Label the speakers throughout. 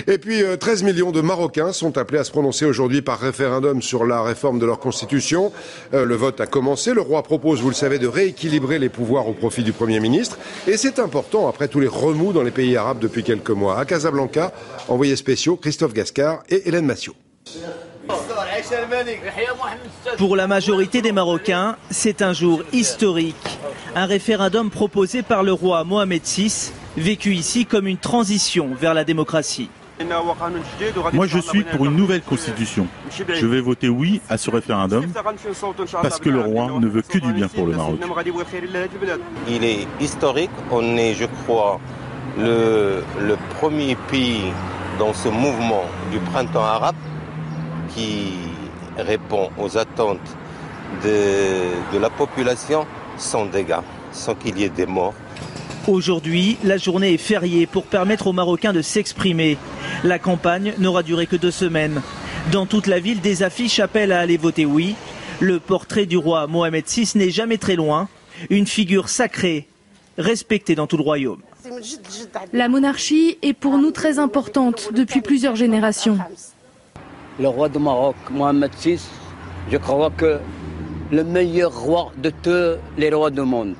Speaker 1: Et puis 13 millions de Marocains sont appelés à se prononcer aujourd'hui par référendum sur la réforme de leur constitution. Le vote a commencé. Le roi propose, vous le savez, de rééquilibrer les pouvoirs au profit du Premier ministre. Et c'est important après tous les remous dans les pays arabes depuis quelques mois. À Casablanca, envoyés spéciaux Christophe Gascard et Hélène Massiot.
Speaker 2: Pour la majorité des Marocains, c'est un jour historique. Un référendum proposé par le roi Mohamed VI, vécu ici comme une transition vers la démocratie.
Speaker 3: Moi, je suis pour une nouvelle constitution. Je vais voter oui à ce référendum parce que le roi ne veut que du bien pour le Maroc.
Speaker 4: Il est historique. On est, je crois, le premier pays dans ce mouvement du printemps arabe qui répond aux attentes de la population sans dégâts, sans qu'il y ait des morts.
Speaker 2: Aujourd'hui, la journée est fériée pour permettre aux Marocains de s'exprimer. La campagne n'aura duré que 2 semaines. Dans toute la ville, des affiches appellent à aller voter oui. Le portrait du roi Mohamed VI n'est jamais très loin. Une figure sacrée, respectée dans tout le royaume.
Speaker 5: La monarchie est pour nous très importante depuis plusieurs générations.
Speaker 6: Le roi du Maroc, Mohamed VI, je crois que le meilleur roi de tous les rois du monde.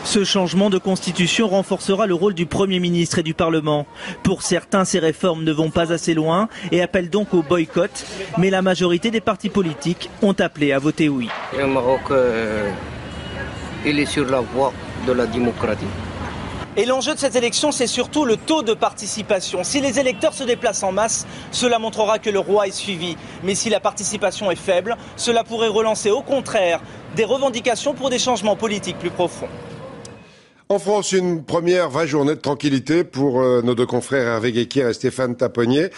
Speaker 2: Ce changement de constitution renforcera le rôle du Premier ministre et du Parlement. Pour certains, ces réformes ne vont pas assez loin et appellent donc au boycott. Mais la majorité des partis politiques ont appelé à voter oui.
Speaker 6: Le Maroc, il est sur la voie de la démocratie.
Speaker 2: Et l'enjeu de cette élection, c'est surtout le taux de participation. Si les électeurs se déplacent en masse, cela montrera que le roi est suivi. Mais si la participation est faible, cela pourrait relancer au contraire des revendications pour des changements politiques plus profonds.
Speaker 1: En France, une première vraie journée de tranquillité pour nos 2 confrères Hervé Guéquière et Stéphane Taponnier.